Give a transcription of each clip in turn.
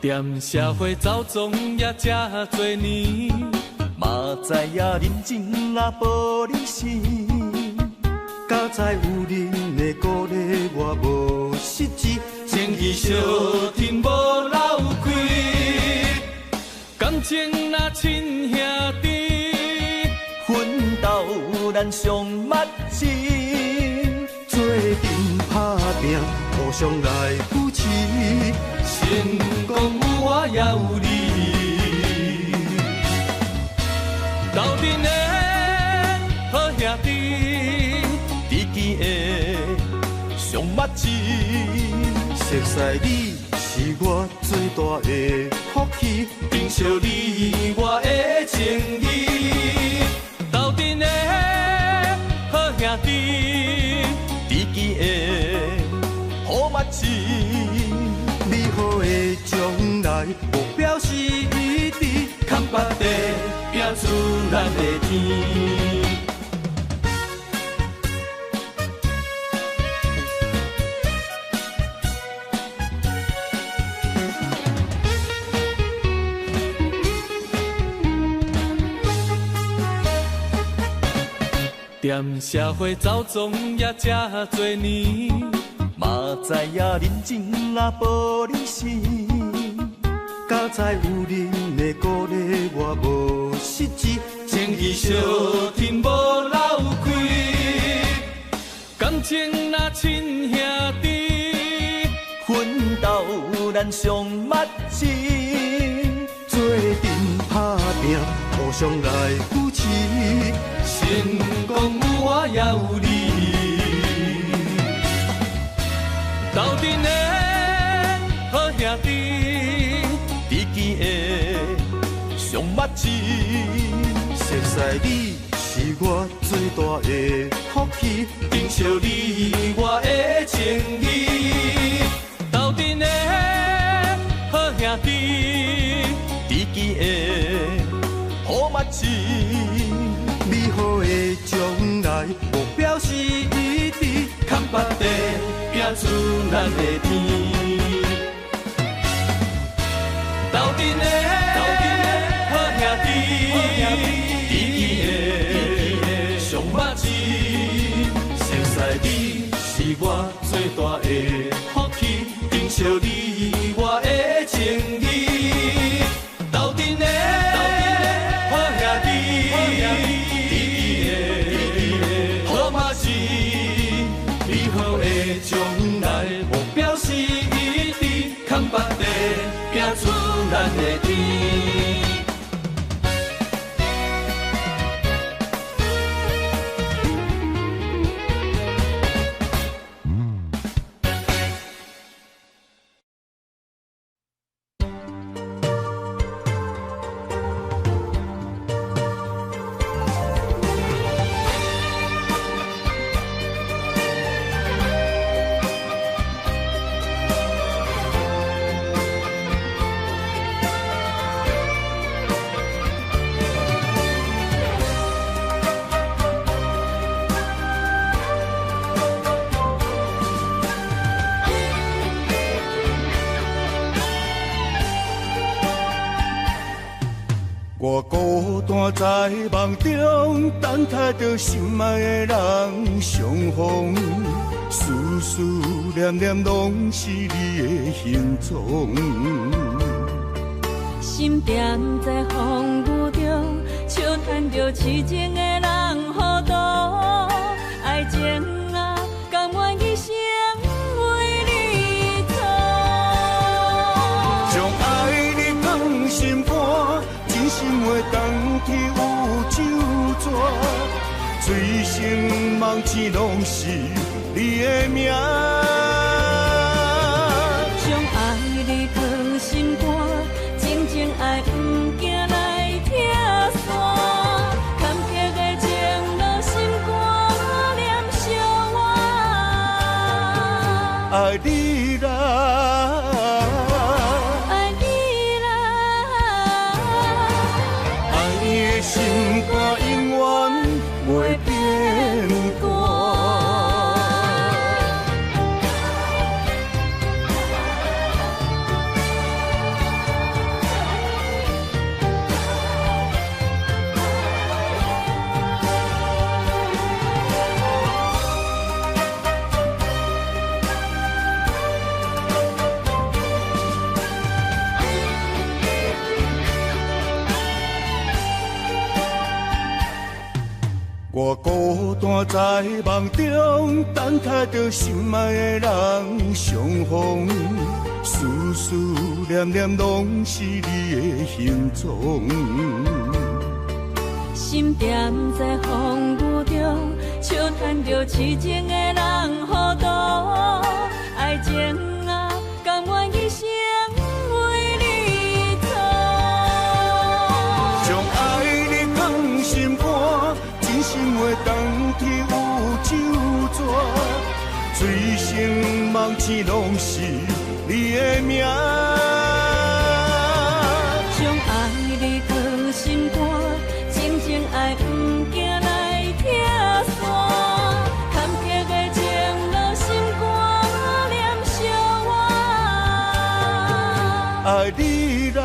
踮社会走总也这多年，嘛知影人情若无理性，敢知有人的鼓励我无实际，情义相挺无漏开，感情若亲兄弟，奋斗咱上密切，做阵打拼，互相来扶持。成功有我也有你，斗阵的好兄弟，知己的上密切。熟悉你是我最大的福气，珍惜你我的情义。斗阵的好兄弟，知己的好密切。美好的将来目标是一致，扛北地拼出咱的天。踮社会走总也这多年，嘛知影人情若无理性，敢知有人的鼓励我无实际，情义相挺无漏开，感情若亲兄弟，奋斗咱上密切，做阵打拼，互相来扶持，成功有我也有你。斗阵的好兄弟，知己的上密切。熟悉你是我最大的福气，珍惜你我的情义。斗阵的好兄弟，知己的好密切。美好的将来目标是一致，扛北地拼出咱的天。斗阵的好兄弟，知己的上密切。熟悉你是我最大的福气，珍惜你我的情义。斗阵的好兄弟。将来目标是一致，扛北地拼出咱的天。我孤单在梦中，等待着心爱的人相逢，思思念念拢是你的形状。心踮在风雨中，笑叹着痴情的人糊涂，爱情啊，甘愿一生为你错。将爱你放心肝。心话当去有酒泉，醉生梦死拢是你的名。将爱你放心肝，真情爱不惊来拆散，坎坷的情落心肝念相偎。爱你啦。心肝永远袂变卦，我孤单在梦中，等待着心爱的人相逢，思思念念拢是你的形状。心踮在风雨中，笑叹着痴情的人糊涂，爱情啊，甘愿一生为你错。将爱你放心肝，真心话当天有酒泉，醉生梦醒拢是你的名。将爱你放心肝，真情爱不惊来拆散，坎坷的情路心肝念相偎。爱你啦，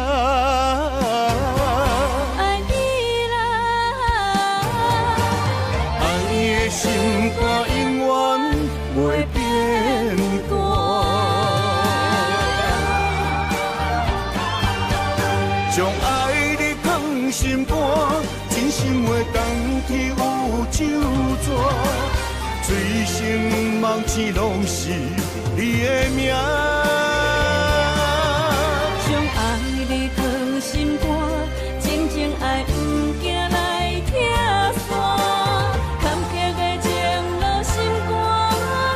爱你啦，爱你的心肝永远袂变卦。将爱你放心肝，真心话当天有酒泉，醉生梦醒拢是你的名。将爱你放心肝，真情爱不惊来拆散，坎坷的情路心肝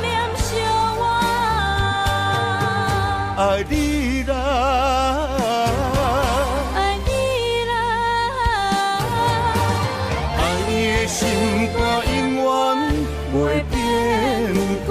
念相偎。爱你啦，爱你啦，爱你的心肝永远袂变卦。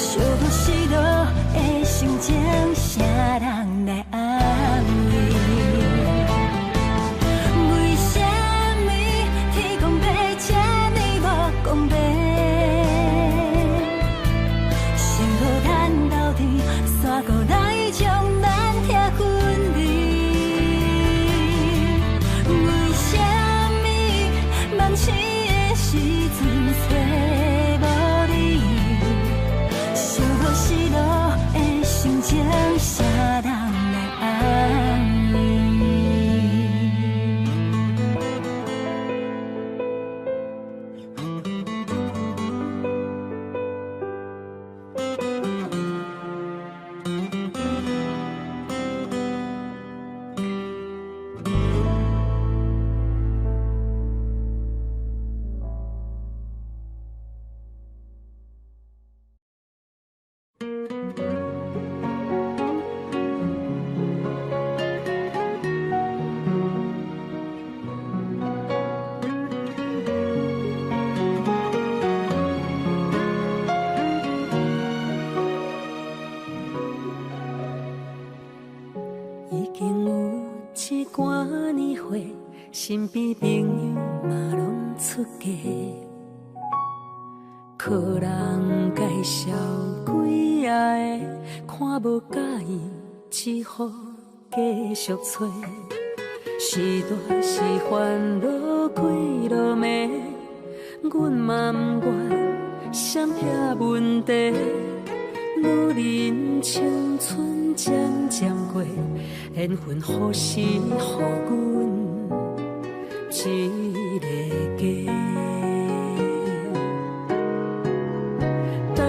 想要是落的心情，啥人来安慰？已经有一寡年岁，身边朋友嘛拢出家，靠人介绍几下的，看无介意，只好继续找。是大是烦恼几落暝，阮嘛不愿闪避问题。女人青春渐渐过，缘分何时予阮一个家？等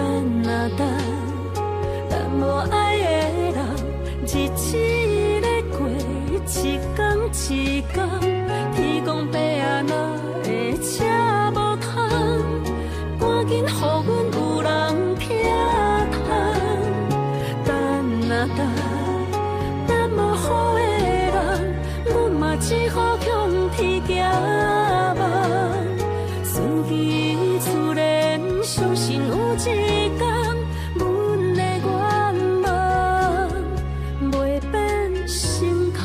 啊等，等无爱的人，日子咧过，一天一天，天公伯啊哪会车无通？赶紧予阮有人听。等无好的人，阮嘛只好向天行望。顺其自然，相信有一天，阮的愿望袂变成空。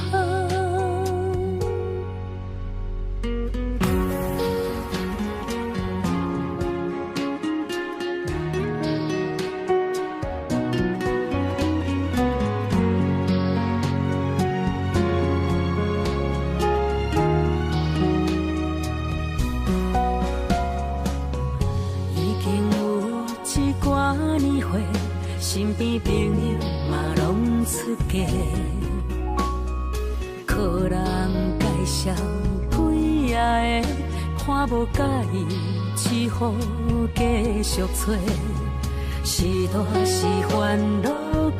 身边朋友嘛拢出家，靠人介绍几下的，看无介意，只好继续找。是大是烦恼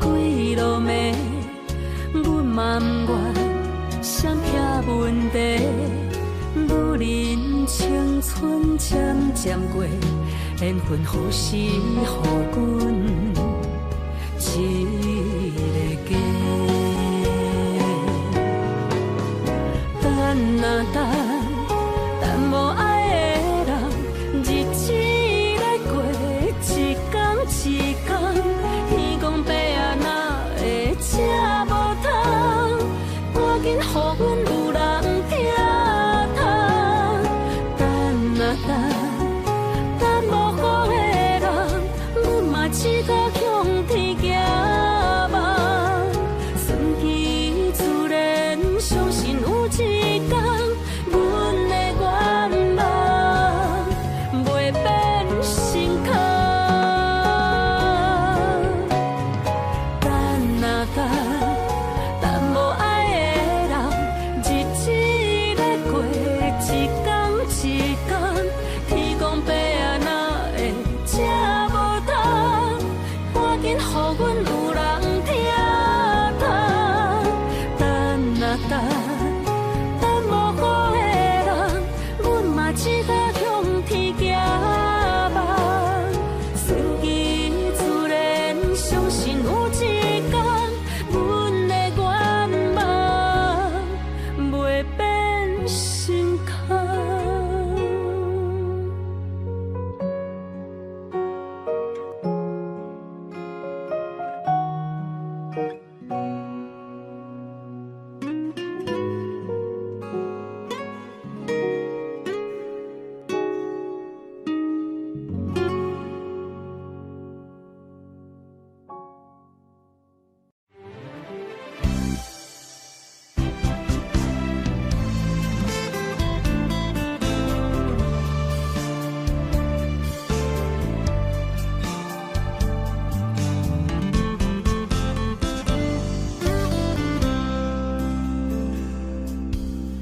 几落暝，阮嘛不愿闪避问题。女人青春渐渐过，缘分何时予阮一个家？等啊等，等无爱的人，日子咧过，一天一天，天公伯啊哪会车无通？赶紧予阮有人听通。等啊等，等无好的人，阮嘛只好向天行望。顺其自然，相信有一天，阮的愿望袂变成空。等啊等，等无爱的人，日子咧过，一天一天，天公伯啊哪会车无通？赶紧予阮有人听通。等啊等，等无好的人，阮嘛只好向天行望。顺其自然，相信有一天，阮的愿望袂变成空。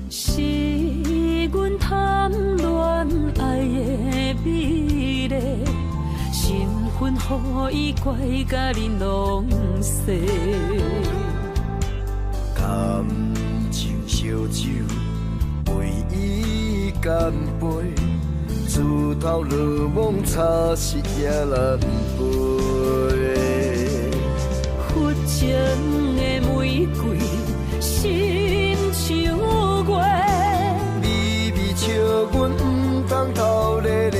是阮贪恋爱的美丽，身份予伊怪甲恁拢细。感情烧酒，为伊干杯，自头落梦茶是也难陪。佛情的玫瑰，心像月。微微笑，阮不当头咧咧，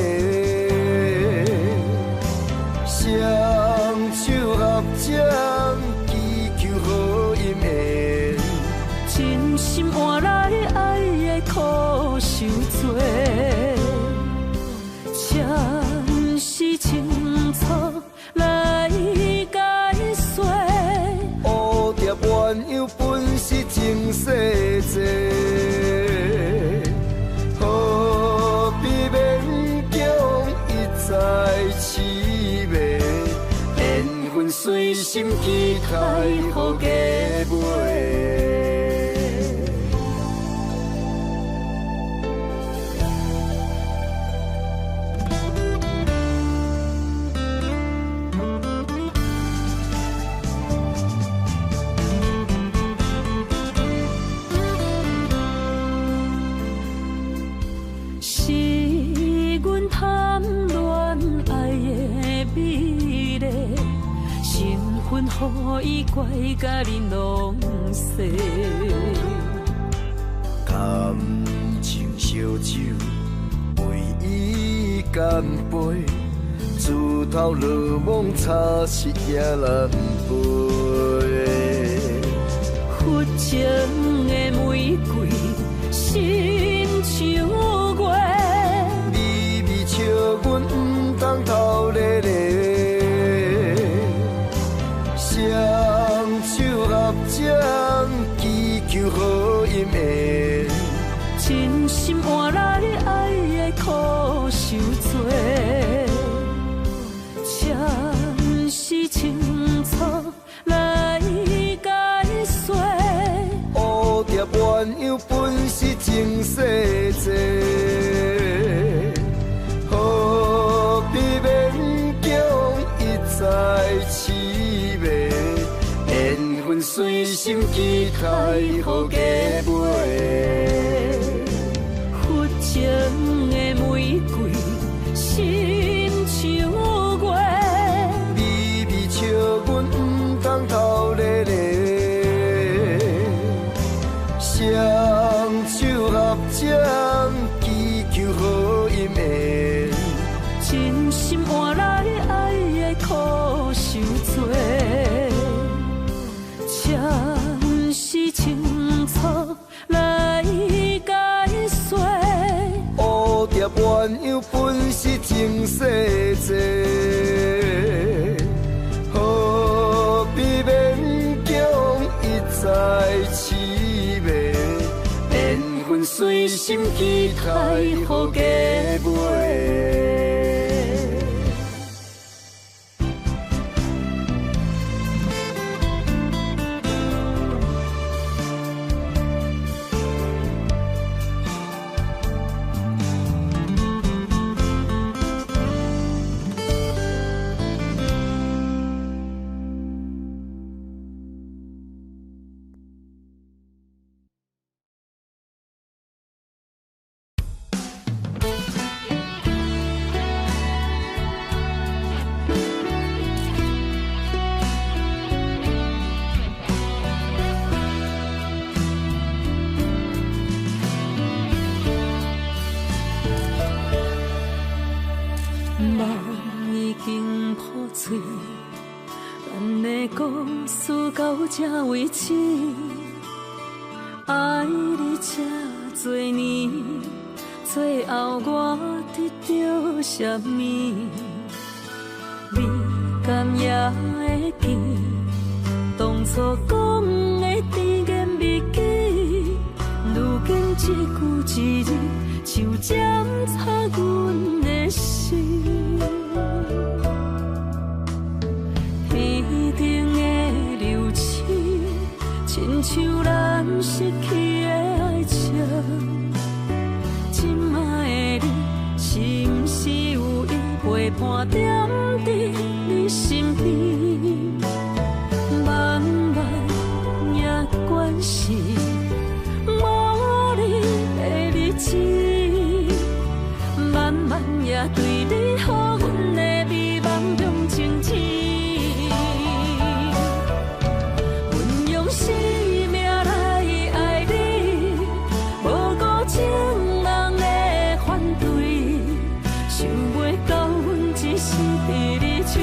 双手合掌，祈求好姻缘。由本是情世债，何必勉强一再痴迷？缘分随心期待，予加倍。予伊怪甲你拢细，感情烧酒，为伊干杯，自头落梦差失也难背。佛情的玫瑰，心像月，微微笑阮毋通偷咧咧。双手合掌，祈求好姻缘，真心换来爱的苦受罪，暂时清楚来解说。蝴蝶鸳鸯本是情世债，何必勉强一再痴迷？缘分随心期待，予加倍。佛情的玫瑰，心像月，微微笑阮毋通偷咧咧。双手合掌，祈求好姻缘，真心换来爱的苦受罪。暂时清楚来解说，蝴蝶鸳鸯本是情世债，何必勉强一再痴迷？缘分随心期待，予加倍。到这为止，爱你这多年，最后我得到什么？你敢也会记当初讲的甜言蜜语，如今一句一字就检查阮的心。天顶的流星，亲像咱失去的爱情。今摆的你，是毋是有意陪伴踮伫你身边？慢慢也关系无你的日子，慢慢也对你好，阮的美梦中情痴。阮用生命来爱你，无顾情人的反对，想袂到阮只是伫你手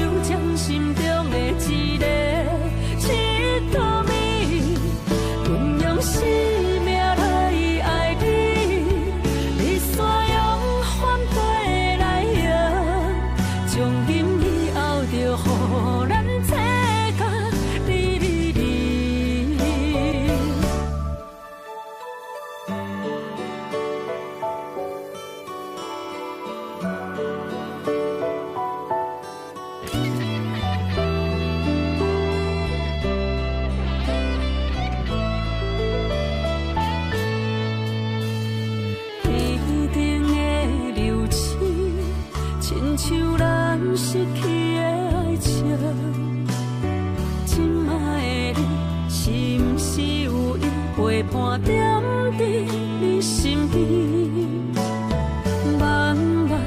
陪伴踮伫你身边，慢慢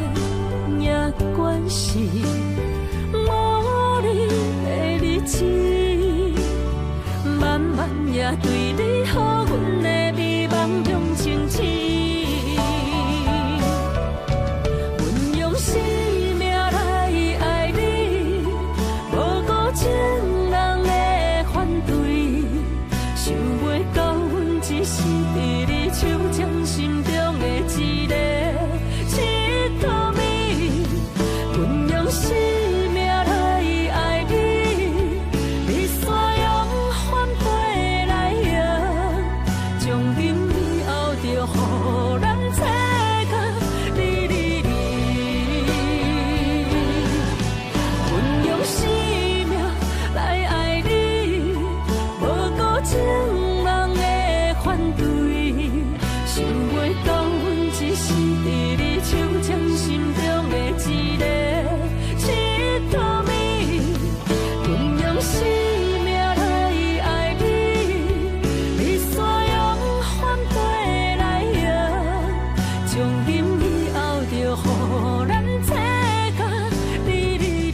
也关系无你的日子，慢慢也对你好，阮的美梦中情痴。阮用生命来爱你，无顾情人的反对，想袂到阮只是伫你手掌心中的一个佚佗美。阮用生命来爱你，你煞用反背来用，从今以后就予咱切割离离离。阮用生命来爱你，无顾情人的反对，想袂到阮只是伫你手掌心中的一个佚佗美。阮用生命来爱你，你煞用反背来用，从今以后就予咱切割离离离。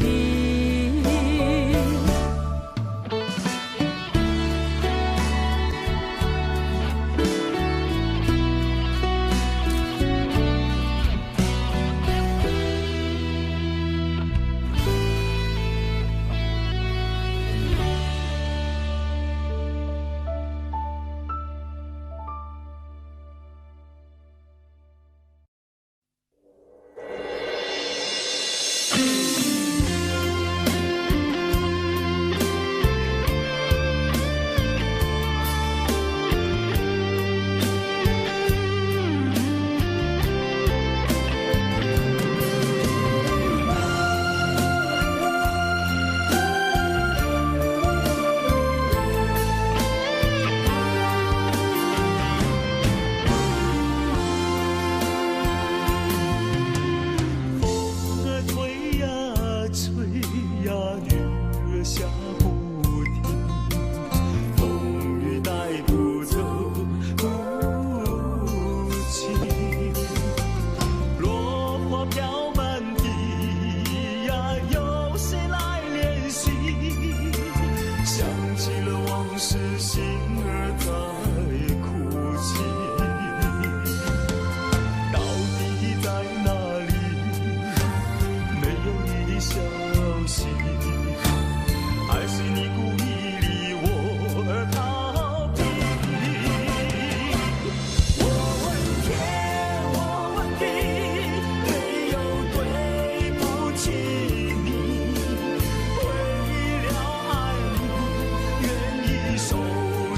手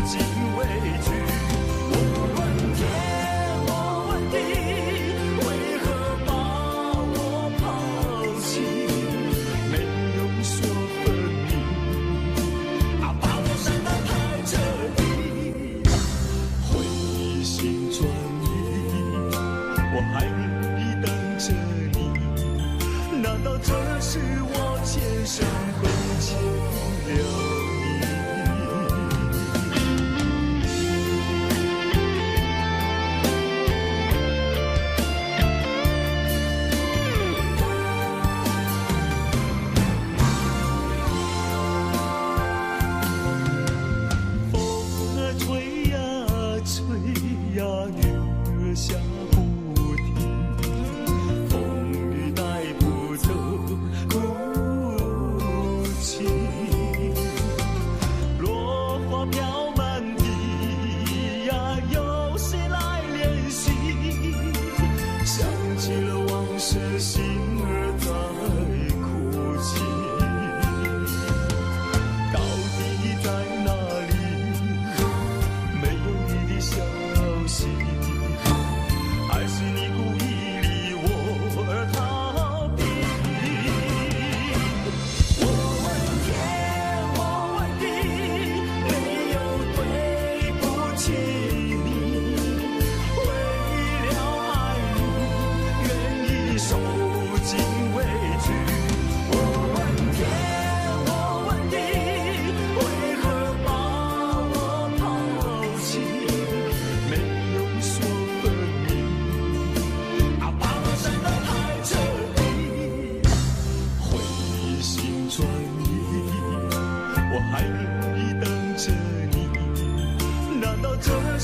机。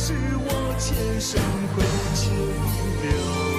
是我前生亏欠了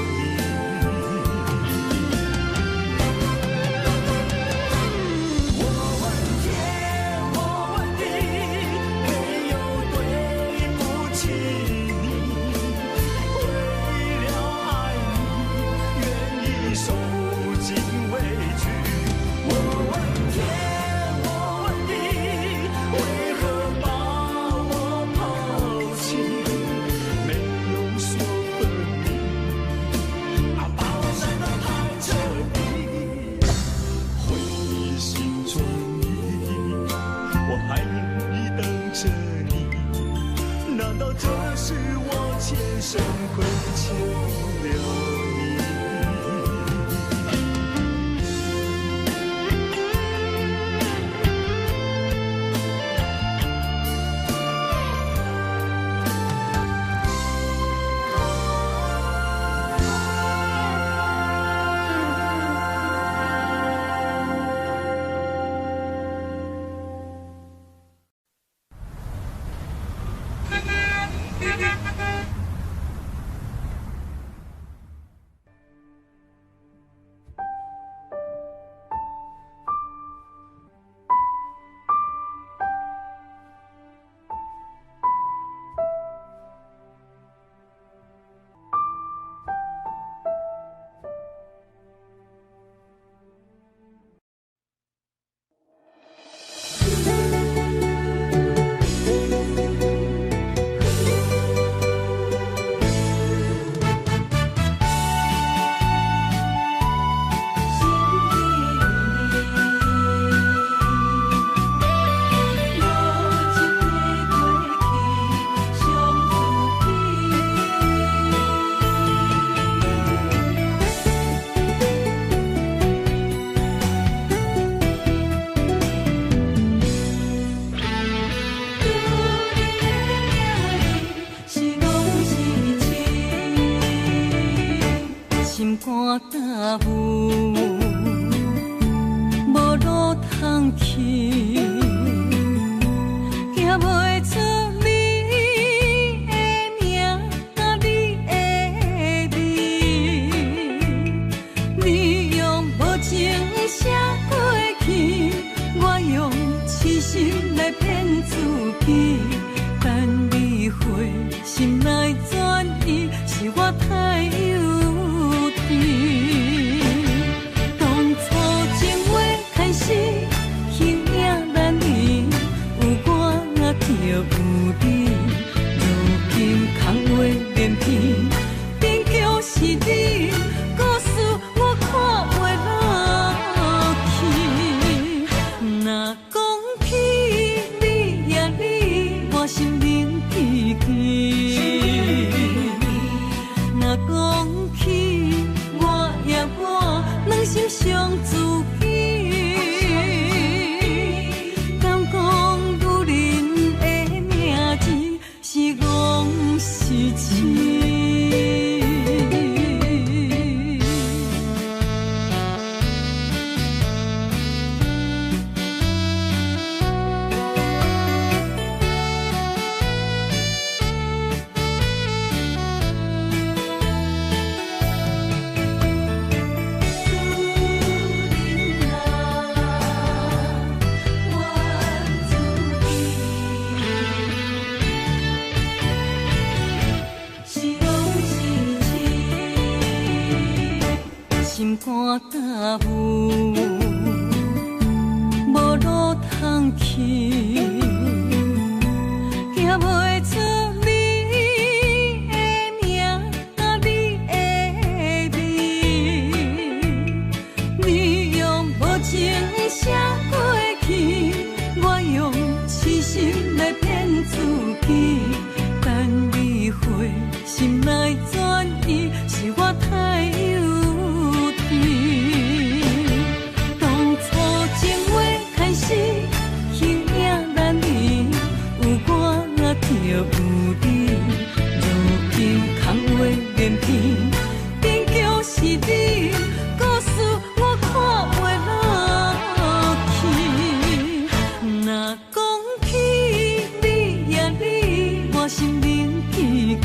若讲起你呀你，我心灵。去。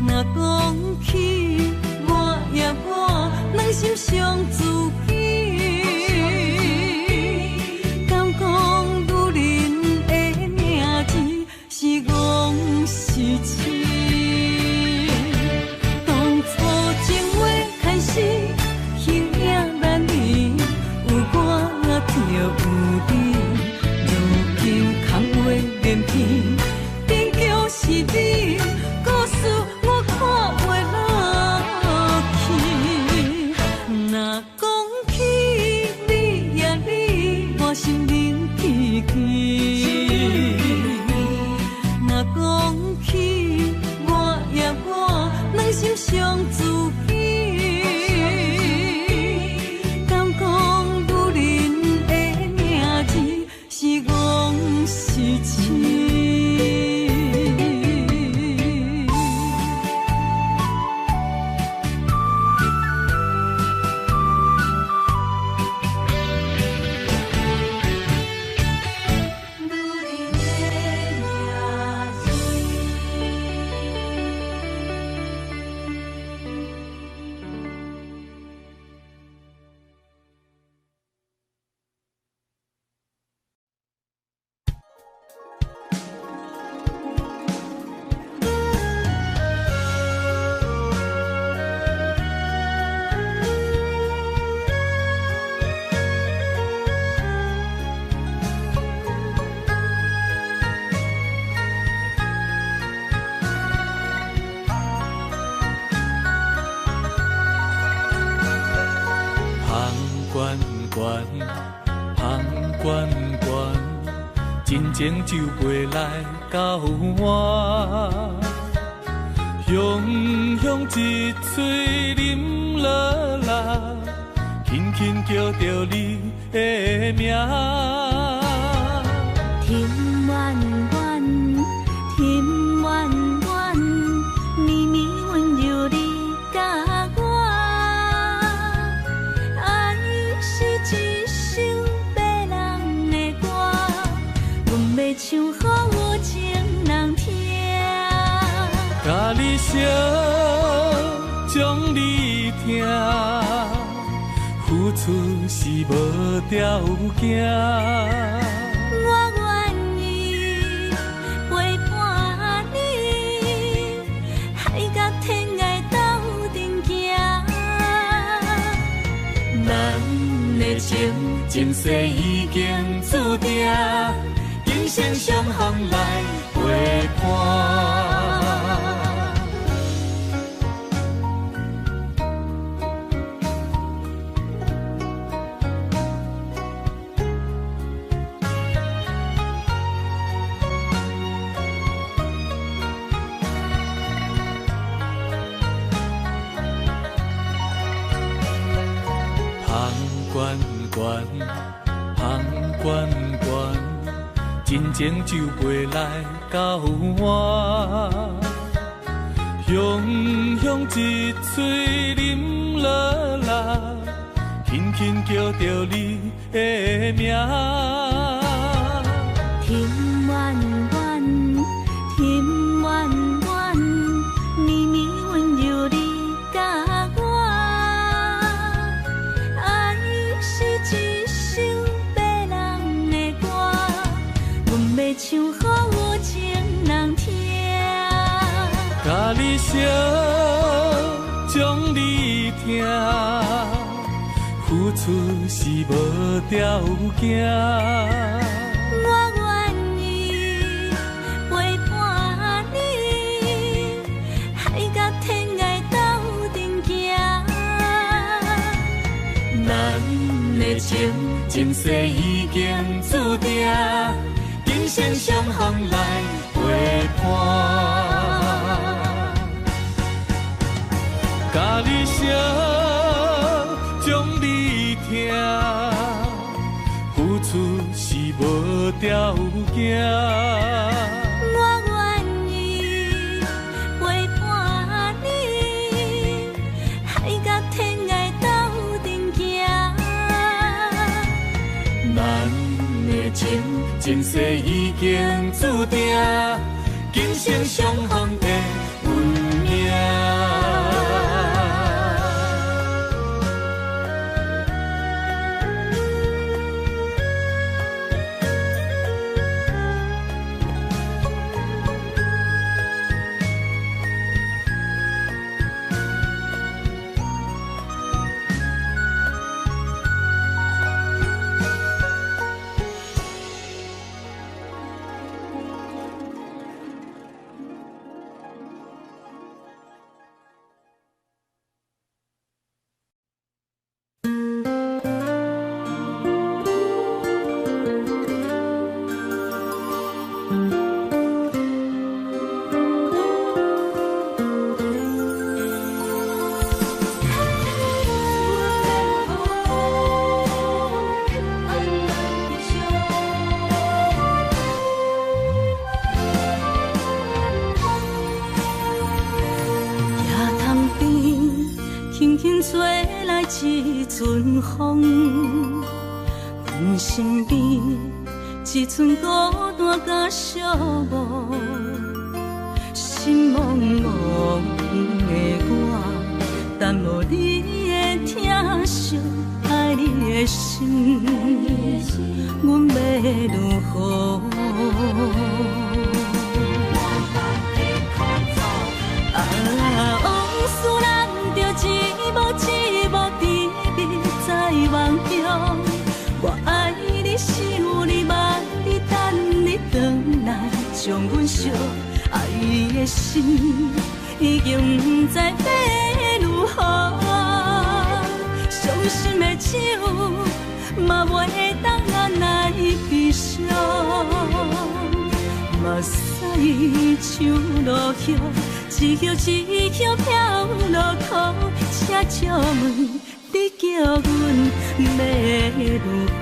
若讲起我也我，两心相知己，敢讲女人的名字是戆是痴？当初情话开始，形影难离，有我就有你。如今空话连篇，终究是你，故事我看袂落去。若讲起你呀你，我心灵记起。若讲起我呀我，两心相知己。敢讲女人的名字是戆是痴？真情就袂来到我，雄雄一嘴啉落来，轻轻叫着你的名。天远远，天远远，绵绵温柔你甲我，爱是一首别人的歌。要唱予有情人听，甲你烧，将你听，付出是无条件。我愿意陪伴你，海角天涯斗阵行。咱的情，前世已经注定。今生相逢来陪伴，香关关，香关关。真情就袂来到我，雄雄一嘴啉落来，轻轻叫着你的名。天远远，天远远，绵绵温柔你甲我，爱是一首别人的歌。要唱予有情人听，甲你烧，将你听，付出是无条件。我愿意陪伴你，海角天涯斗阵行。咱的情，前世已经注定。今生相逢来陪伴，甲你烧，将你听，付出是无条件。我愿意陪伴你，海角天涯斗阵行。咱的情，前世已经注定。成相逢的运命。一阵风，阮身边一寸孤单甲寂寞，心茫茫的我，等无你的疼惜，爱你的心，阮要如何？往事咱着一幕一幕甜蜜在梦中。我爱你，想你，望你，等你回来，将阮惜爱的心已经不知要如何。伤心的手嘛袂当按来悲伤，目屎像落雨。一叶一叶飘落雨，请借问你叫阮要如何？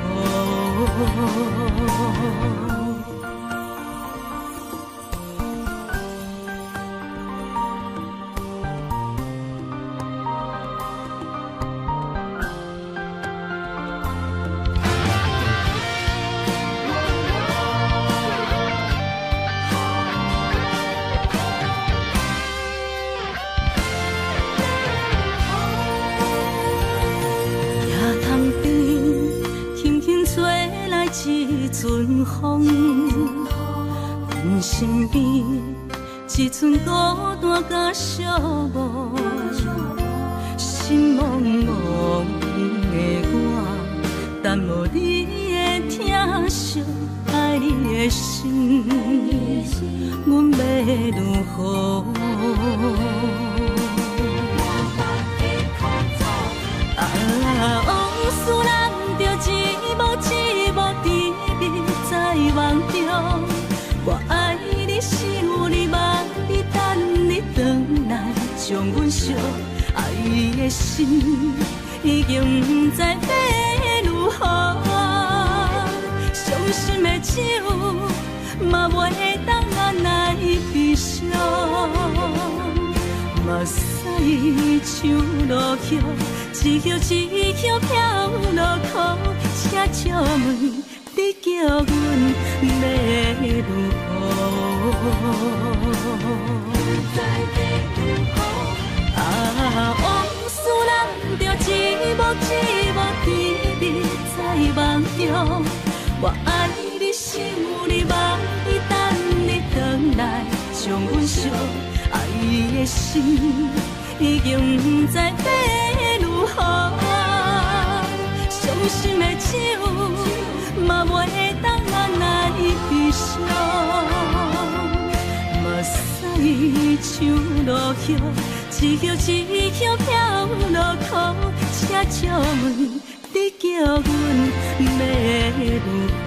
一阵风，阮身边一寸孤单甲寂寞，心茫茫的我，等无你的疼惜，爱你的心，阮要如何？往事咱着一幕一幕甜蜜在梦中。我爱你，想你，望你，等你回来，将阮惜爱的心已经不知要如何。伤心的手嘛袂当按来悲伤，目屎像落雨。一叶一叶飘落雨，请借问你叫阮要如何？往事咱着一幕一幕甜蜜在梦中。我爱你，想你，望你，等你回来，将阮惜爱的心已经不知要如何。伤心的手嘛袂当按来悲伤，目屎像落雨，一叶一叶飘落雨，请借问你叫阮要如何？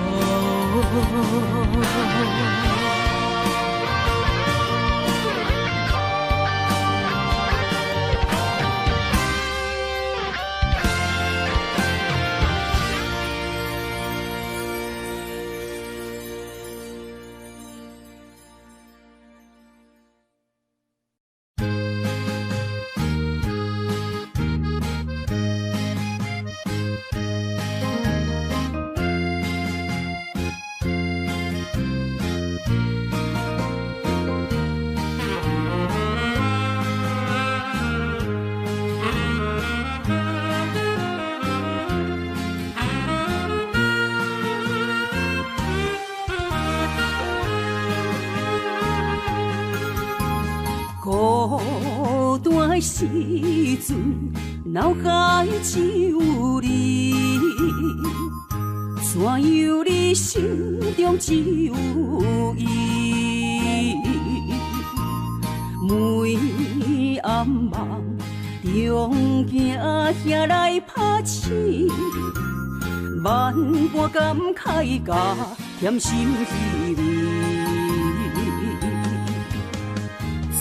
的时阵，脑海只有你，怎样你心中只有伊？每暗梦中惊遐来拍醒，万般感慨甲添心稀微。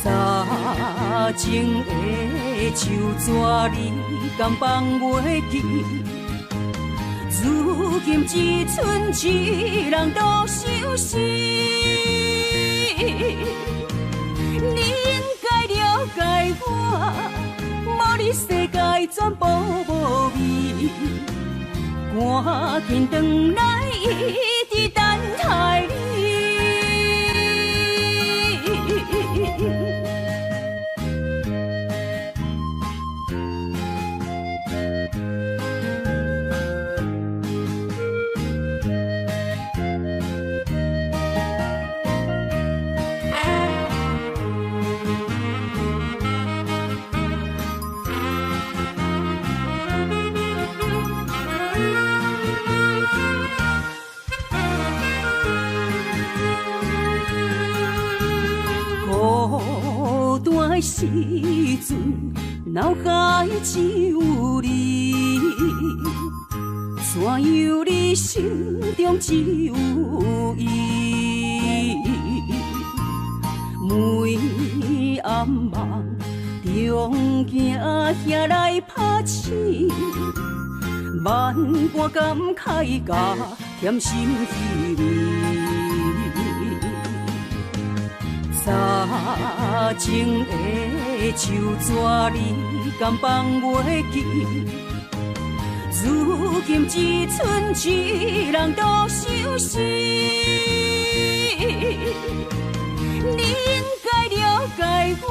早前的手纸你敢放袂记？如今只剩一人独相思。你应该了解我，无你世界全部无味。赶紧转来，一直等待你。时阵，脑海只有你，怎样你心中只有伊？每暗梦中惊遐来拍醒，万般感慨甲添心稀微。早前的手纸你敢放袂记？如今只剩一人独相思。你应该了解我，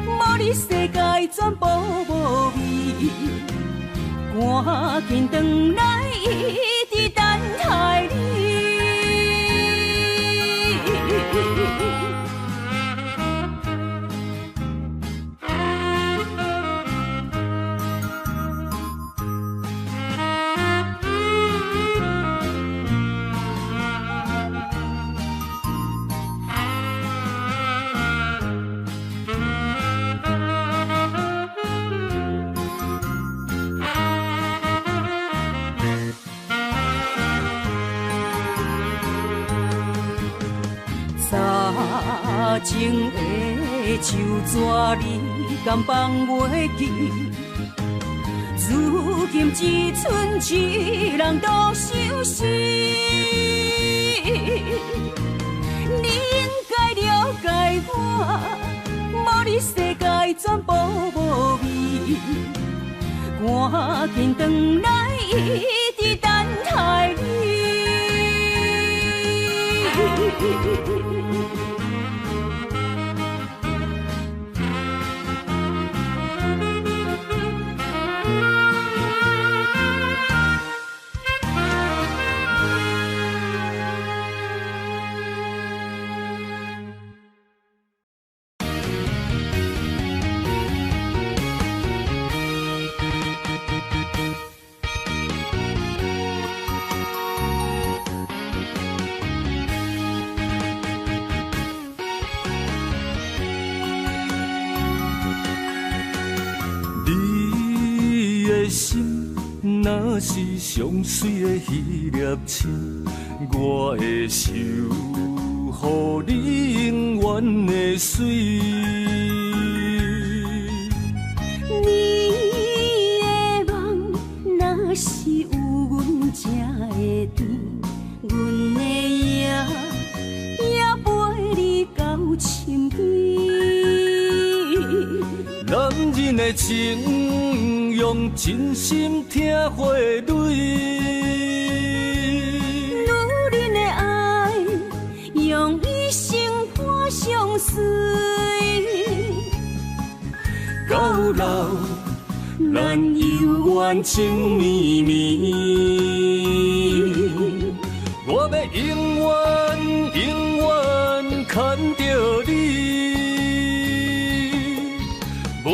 无你世界全部无味。赶紧转来，一直等待你。早前的手纸你敢放袂记？如今只剩一人独相思。你应该了解我，无你世界全部无味。赶紧转来，一直等待你。若是上水的迄粒星，我会守护你永远的水。你的梦若是有阮才会甜，阮的也陪你到深更。男人的情，用真心听花蕊。女人的爱，用一生伴相随。到老，咱犹原情绵绵。我要永远永远牵着你。袂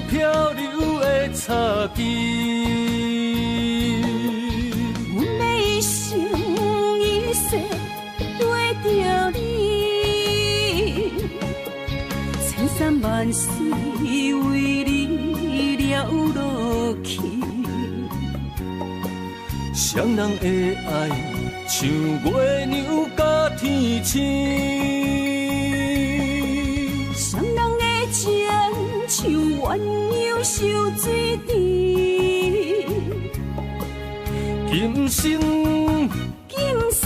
漂流的插枝。阮要一生一世对着你，千山万水为你了落去。双人的爱像月亮甲天星，双人的情像鸳鸯收水池。今生今世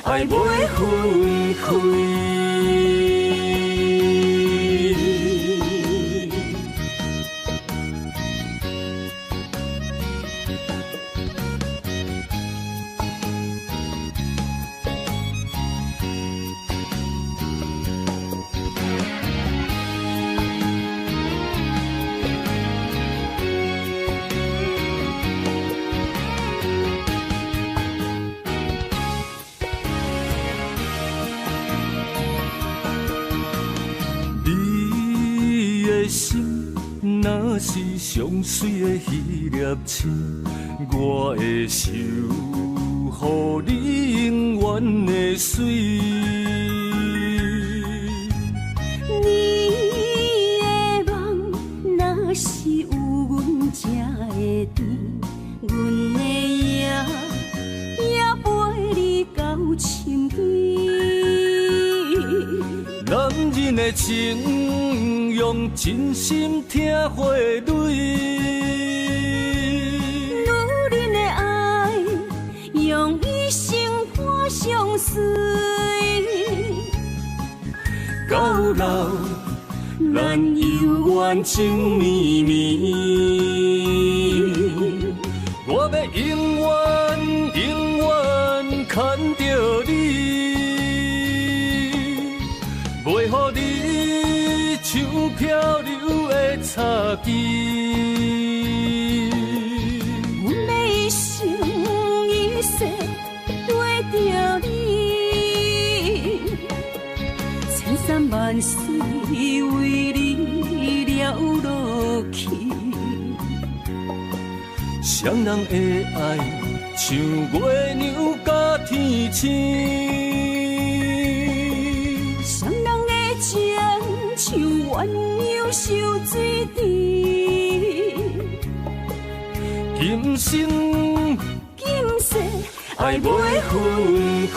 爱袂分开。若是上水的迄粒星，我会守护你永远的水。你的梦若是有阮才会甜，阮的影也陪你到深更。男人的情，用真心听花蕊；女人的爱，用一生伴相随。到老，咱犹原情绵绵。我要永远永远牵着你。袂予你像漂流的插枝。阮要一生一世对着你，千山万水为你了落去。双人的爱像月亮甲天星。像鸳鸯收水池。今生今世爱袂分开。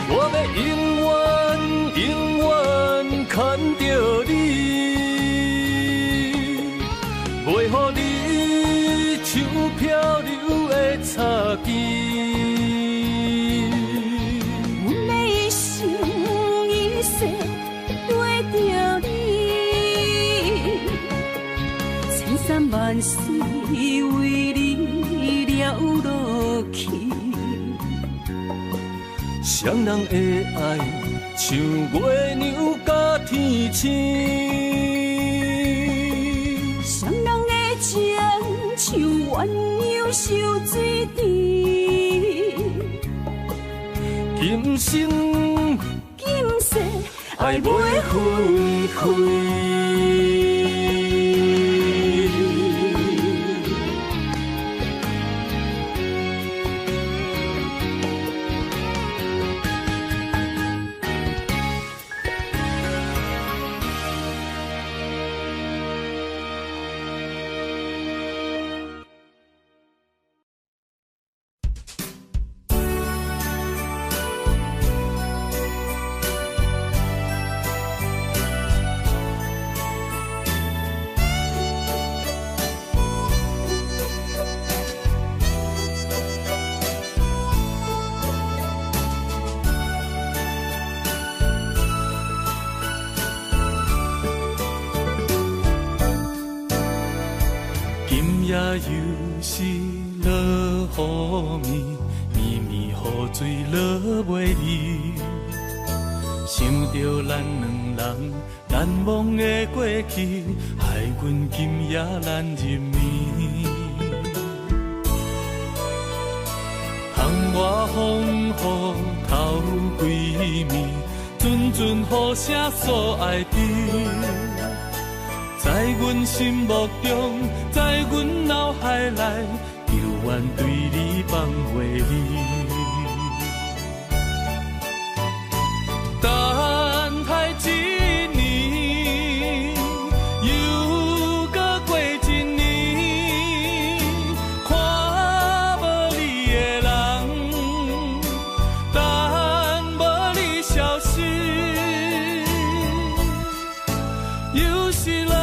我要永远永远牵着你，袂予你像漂流的插枝。万水为你了落去，双人的爱像月亮甲天星。双人的情像鸳鸯收水池。今生今世爱袂分开。又是落雨暝，绵绵雨水落袂离。想着咱两人难忘的过去，害阮今夜难入眠。窗外风雨透几暝，阵雨声所爱的，在阮心目中，在阮脑海内，犹原对你放袂离。等待一年，又搁过一年，看无你的人，等无你消息，又是落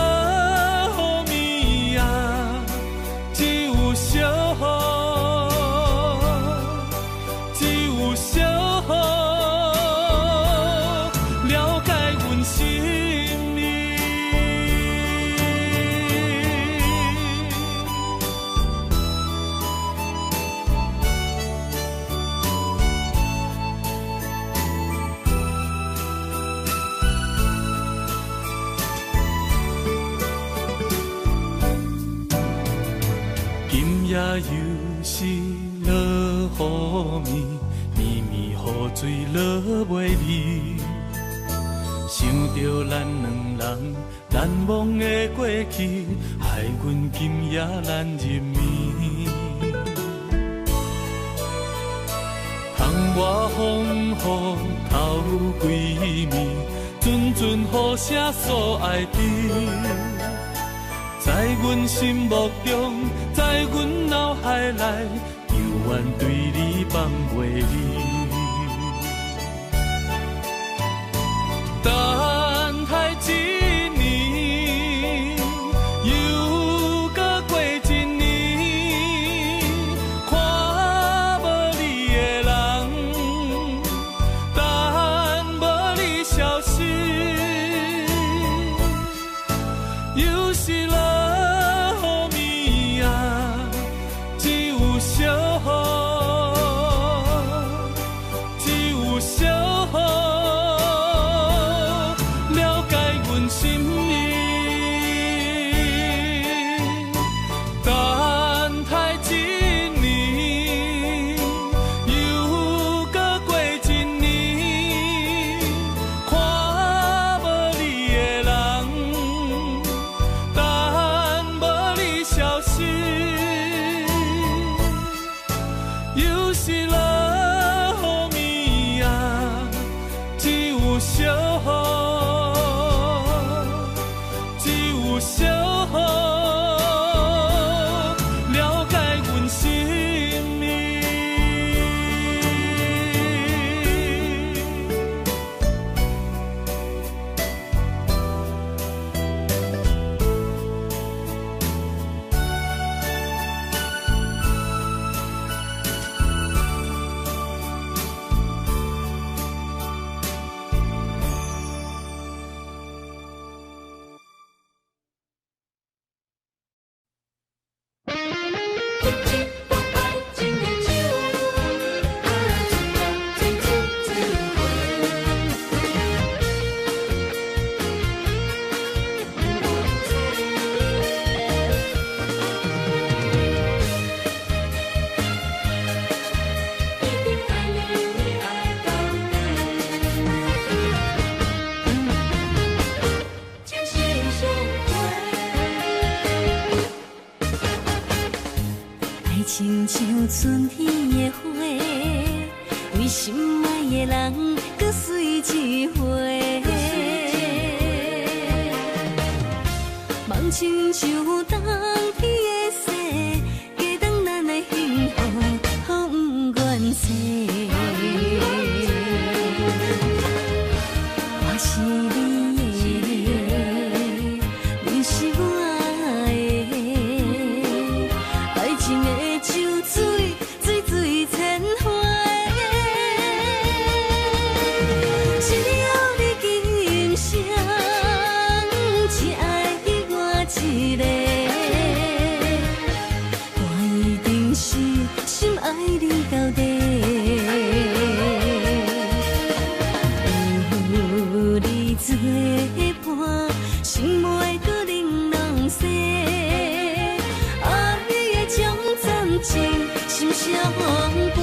雨暝啊，只有小雨，只有小雨。也又是落雨暝，绵绵雨水落袂离。想着咱两人难忘的过去，害阮今夜难入眠。窗外风雨透几暝，阵阵雨声所爱的。在阮心目中，在阮脑海内，犹原对你放袂离。等待一年，又搁过一年，看无你的人，等无你消息，又是落。亲像春天的花，为心爱的人，搁随一回。梦亲像冬天的雪，加重咱的幸福，予不愿舍。我是你的，你是我的，爱情的。水水千回，只有你今生只爱我一个，我一定是心爱你到底。有你作伴，心袂搁玲珑色，爱的将暂停。心相陪，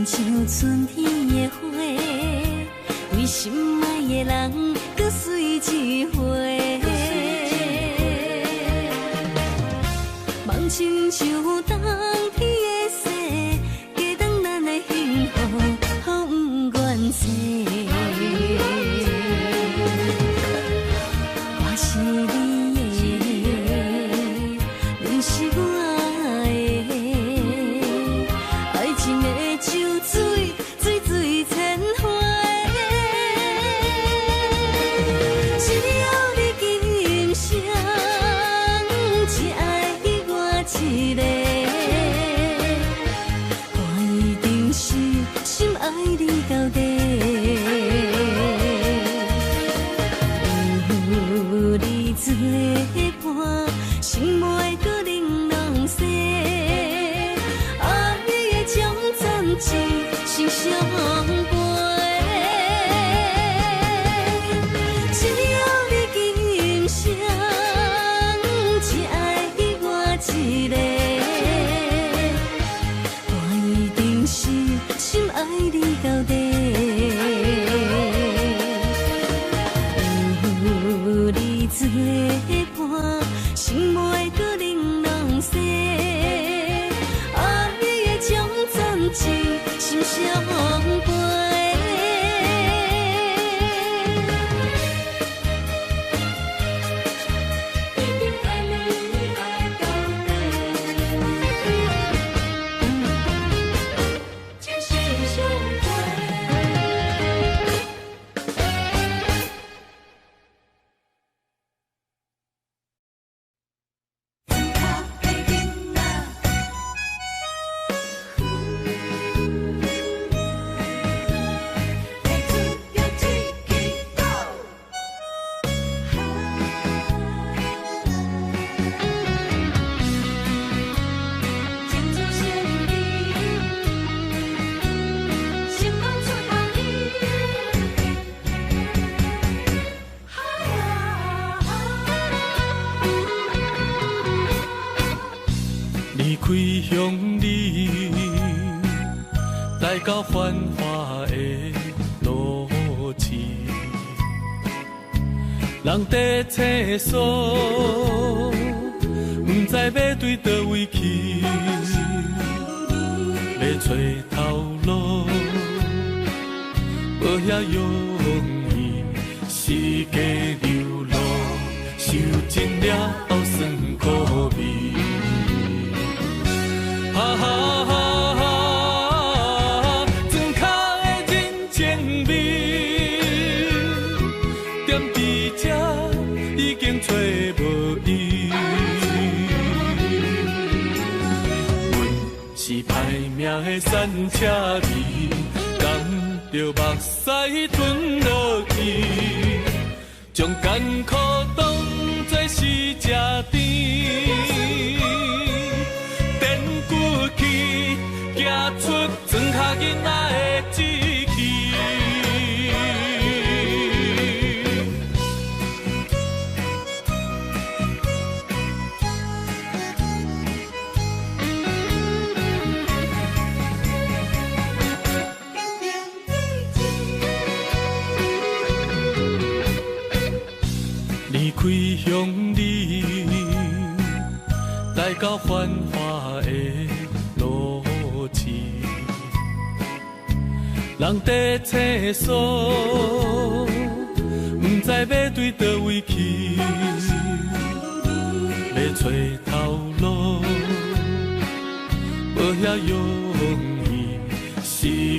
亲像春天的花，为心爱的人，搁随一回。梦亲像冬天的雪，加重咱的幸福，好不愿舍。我是你的，你是我的，爱情的酒水，水水千花。只要你今生只爱我一个，我一定是心爱你到底。有你作伴，心袂搁玲珑色，爱的将暂时心相陪。只要你今生只爱我一个，我一定是心爱你到底。有你作伴，心袂搁玲珑色，爱的将暂时心相陪。离开乡里，来到繁华的都市，人在厕所，不知要对倒位去，要找头路，无遐容易，世间流落，受尽了酸苦味。哈哈哈哈，庄脚的人情味，踮伫这已经找无伊。阮是歹命的山车离，甘着目屎吞落去，将艰苦当作是吃甜。行出庄脚囡仔的志气。离开乡里，来到繁华的人在厕所，不知要对倒位去，要找头路，无遐容易，世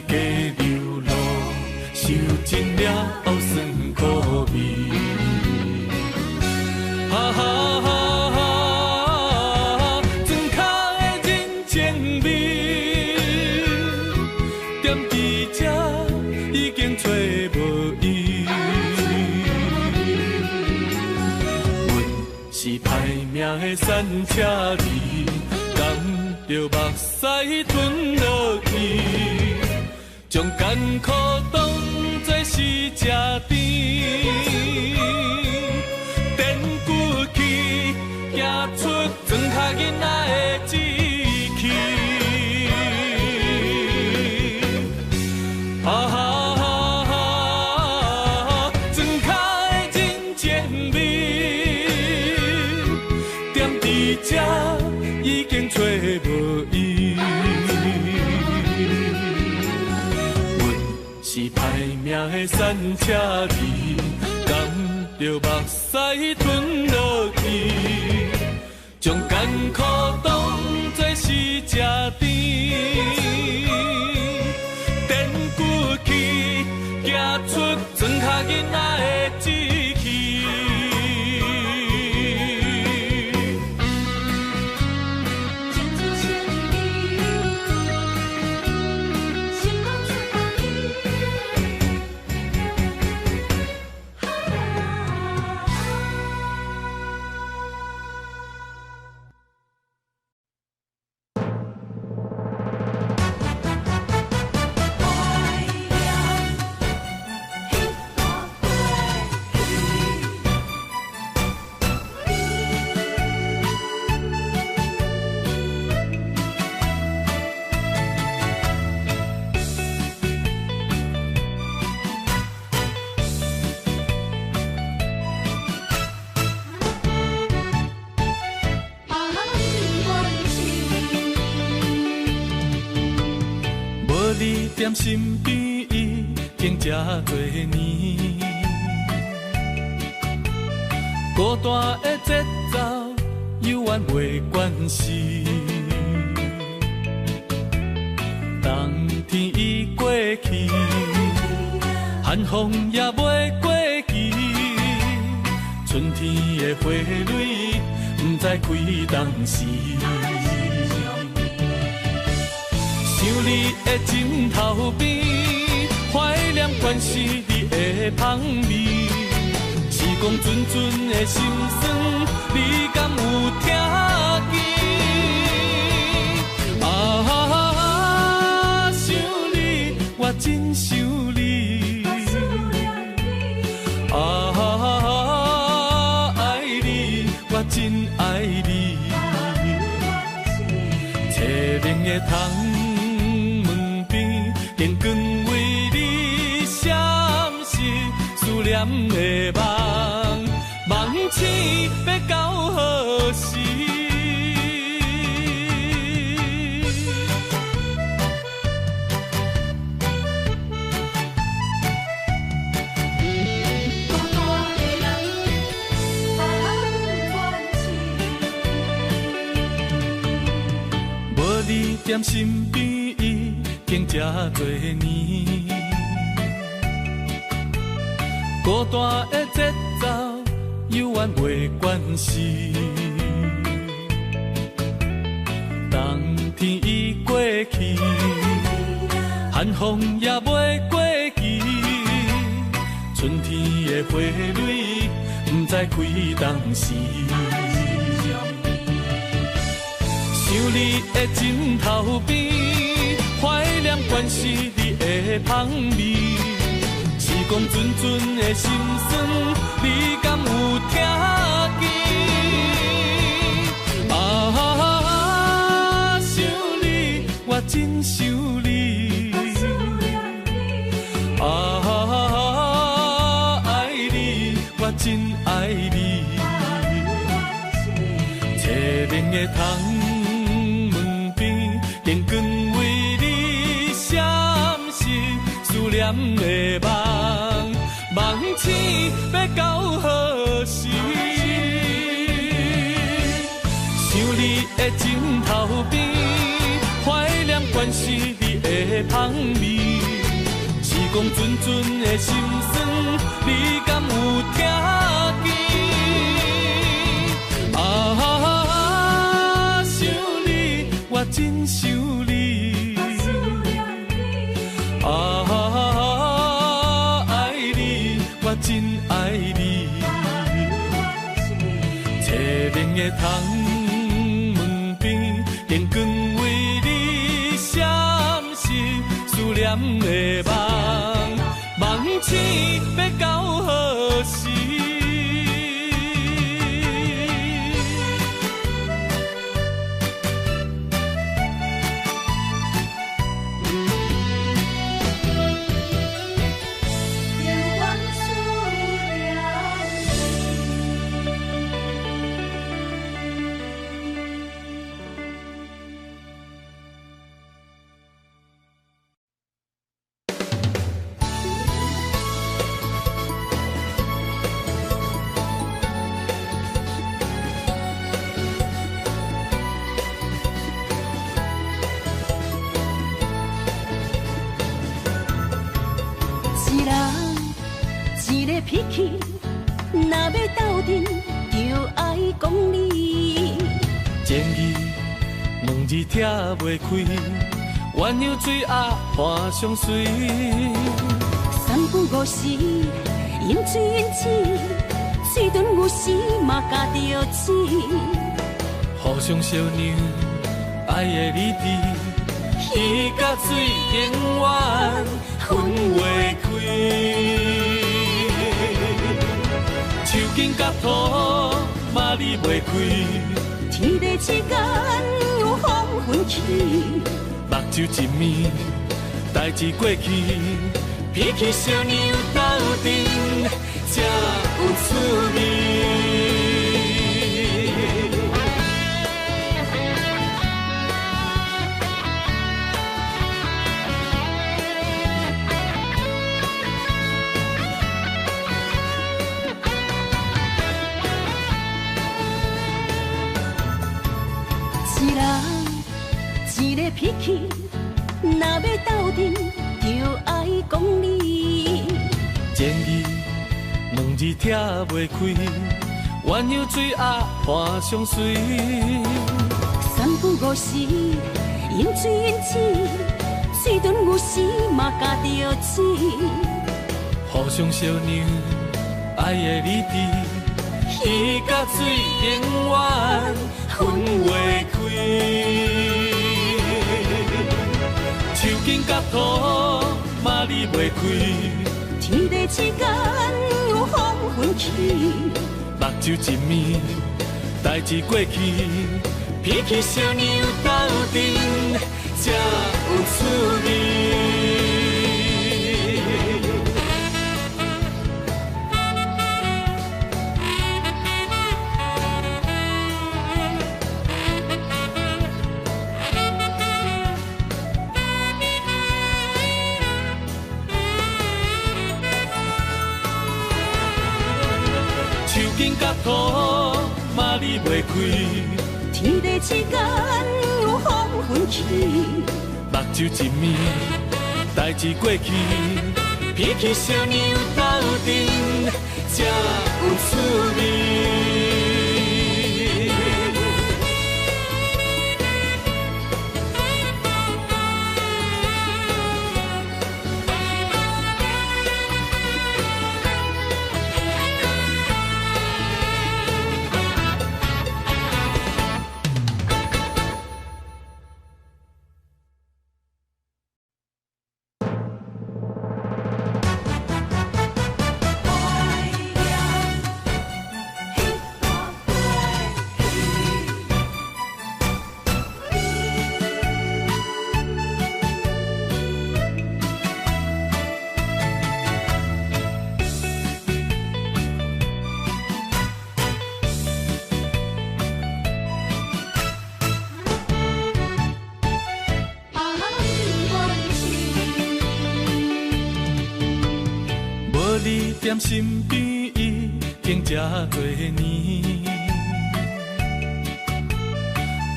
间流落，受尽了酸苦味。哈哈哈哈，庄脚的人情味，踮伫这已经找无伊。阮是歹命的山车离，甘着目屎吞落去，将艰苦当作是吃甜。行出庄脚囡仔的志气。这已经找无伊。阮是歹命的山车离，甘着目屎吞落去，将艰苦当作是吃甜。电骨气，行出庄脚囡仔的志气。你踮身边已经这多年，孤单的节奏犹原袂惯势。冬天已过去，寒风也袂过期，春天的花蕊不知开当时。想你的枕头边，怀念关是你的香味。时光阵阵的心酸，你敢有听见？啊，想你，我真想你。啊，爱你，我真爱你。凄凉的窗。电光为你闪烁，思念的梦，梦醒要到何时？无你踮身边。经这多年，孤单的节奏犹原袂惯势。冬天已过去，寒风也袂过期，春天的花蕊不知开当时。想你的枕头边。怀念关是你的香味，时光阵阵的心酸，你敢有听见？啊，想你，我真想你。啊，爱你，我真爱你。凄凉的窗门边，电光为。思念的梦，梦醒要到何时？想你的枕头边，怀念关是你的香味。时光阵阵的心酸，你敢有听见？啊，想你，我真想你。我真爱你，凄凉的窗门边，电光为你闪烁，思念的梦，梦醒要到何时？讲你。情义两字拆袂开，鸳鸯水鸭伴相随。三不五时，饮水饮水，水顿有时嘛加着钱。互相相让，爱的理智，鱼甲水永远分袂开。手筋甲土嘛离袂开，天地之间有风分起，目睭一暝，代志过去，脾气小娘斗阵才有趣味。一人一个脾气，若要斗阵，就爱讲理。情义两字拆袂开，鸳鸯水鸭伴相随。三不五时，饮水饮水，水顿有时嘛加着钱。互相相让，爱的理智，鱼甲水永远分袂开。手筋甲土嘛离袂开，天地之间有风分起，目睭一暝，代志过去，脾气小娘斗阵才有趣味。手筋甲土嘛离袂开，天地之间有风分起，目睭一暝，代志过去，脾气小娘斗阵才有趣味。你踮身边已经这多年，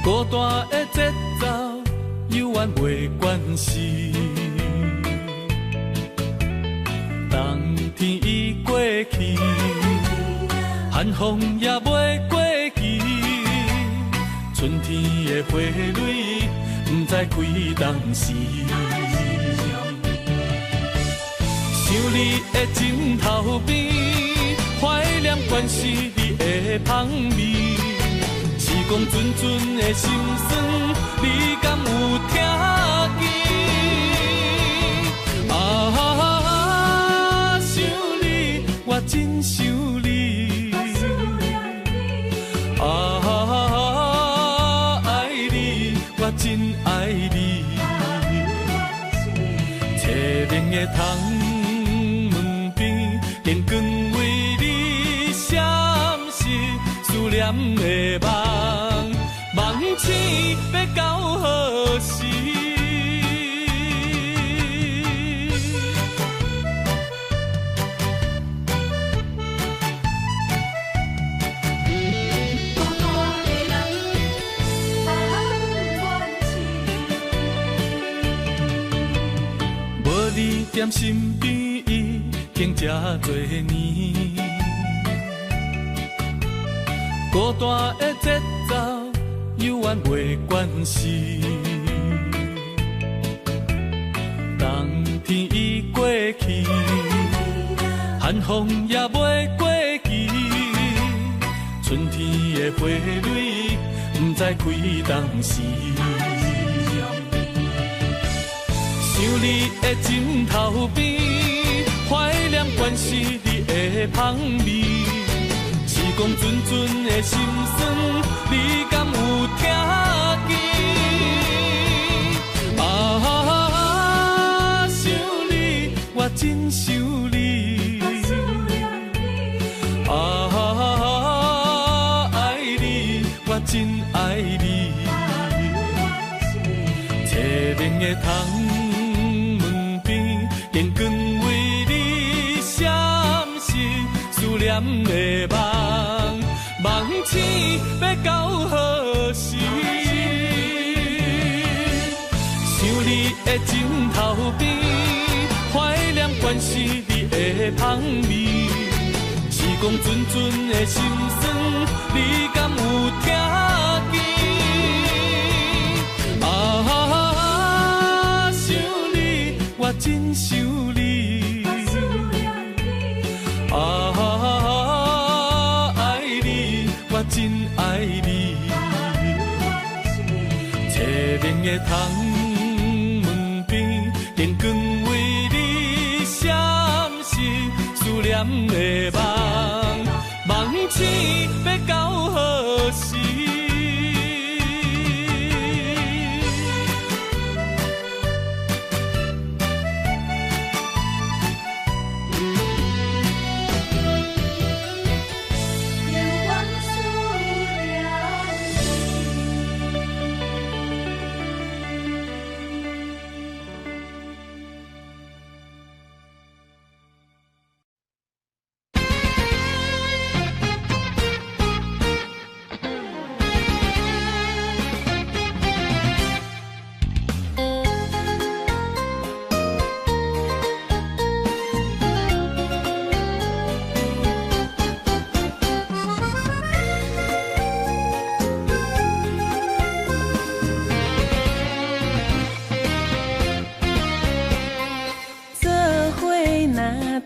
孤单的节奏犹原袂惯势。冬天已过去，寒风也袂过期，春天的花蕊不知开当时。想你的枕头边，怀念关是你的香味。时光阵阵的心酸，你敢有听见？啊，想你，我真想你。啊，爱你，我真爱你。凄冷的窗。电光为你闪烁思念的梦，梦醒要到何时？无你踮身边。经这多年，孤单的节奏，犹原袂关系。冬天已过去，寒风也袂过期，春天的花蕊不知开当时。想你的枕头边，怀念关是你的香味。时光阵阵的心酸，你敢有听见？啊，想你，我真想你。啊，爱你，我真爱你。侧面的窗门边，坚光为你闪烁，思念的梦，梦醒要到何时？想你的枕头边，怀念关是你的香味。时光阵阵的心酸，你敢有听见？啊，想你，我真想你。啊，爱你，我真爱你。侧面的窗门边，坚光为你闪烁，思念的梦，梦醒要到何时？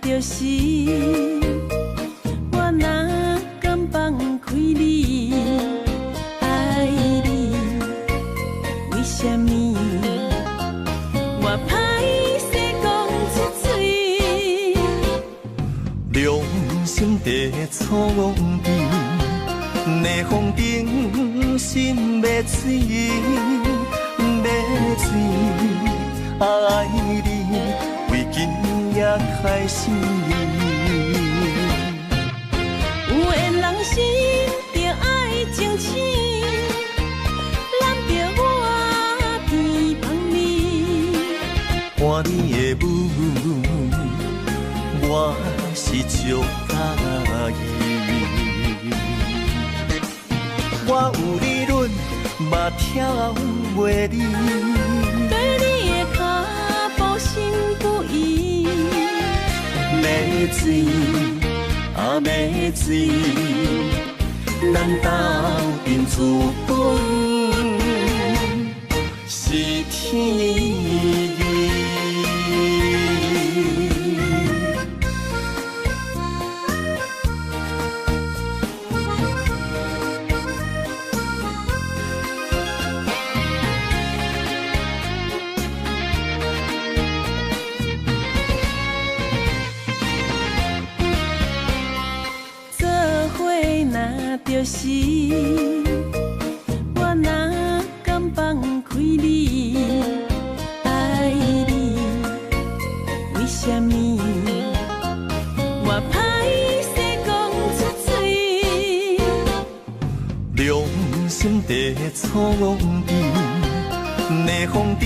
就是我哪敢放开你，爱你，为什么我歹势讲出嘴？良心地错边，逆风顶心要碎，要碎，爱你，为今也开始。有缘人心着爱情深，揽着我鼻旁你。看你的舞，我是足介意。我有理论，嘛跳袂离。对你的脚步心不移。要醉，啊要醉，咱斗阵资本是天意。就是我哪敢放开你，爱你，为什么我歹势讲出嘴？良心地错边，逆风顶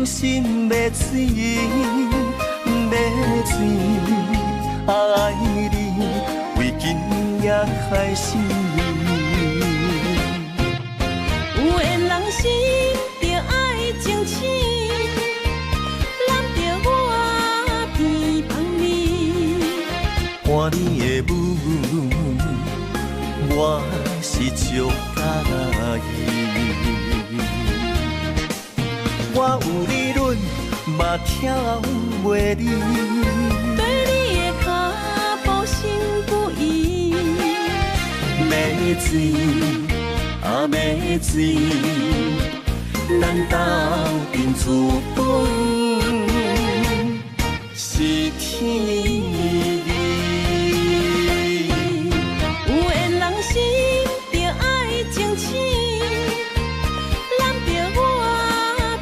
心要碎，要碎，爱你，为今也开始。有缘人心着爱情深，揽着我鼻旁你。看你的舞，我是足介意。我有理论，嘛跳袂离。对你的脚步身不移，要水啊要水，咱斗阵资本是天意。有缘人心着爱争取，揽着我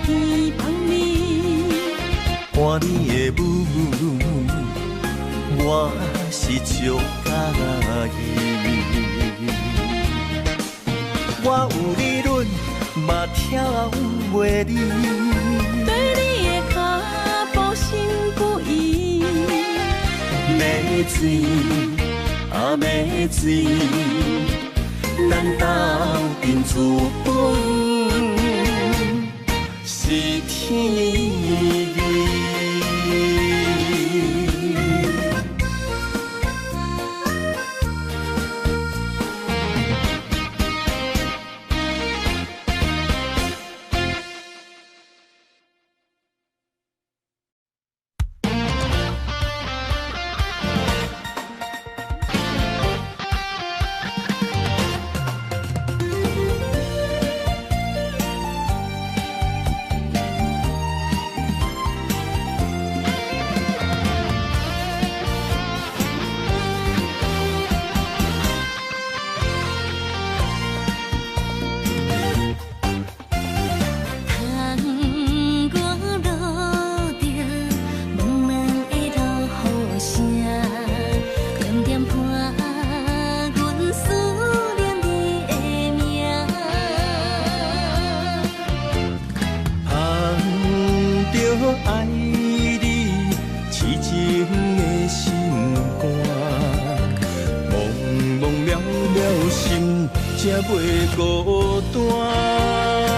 鼻旁你。看你的舞，我是足介意。我有理论，嘛跳袂离。对你的脚步身不移，要水啊要水，咱斗阵资本是天意。爱你痴情的心肝，茫茫渺渺心才袂孤单。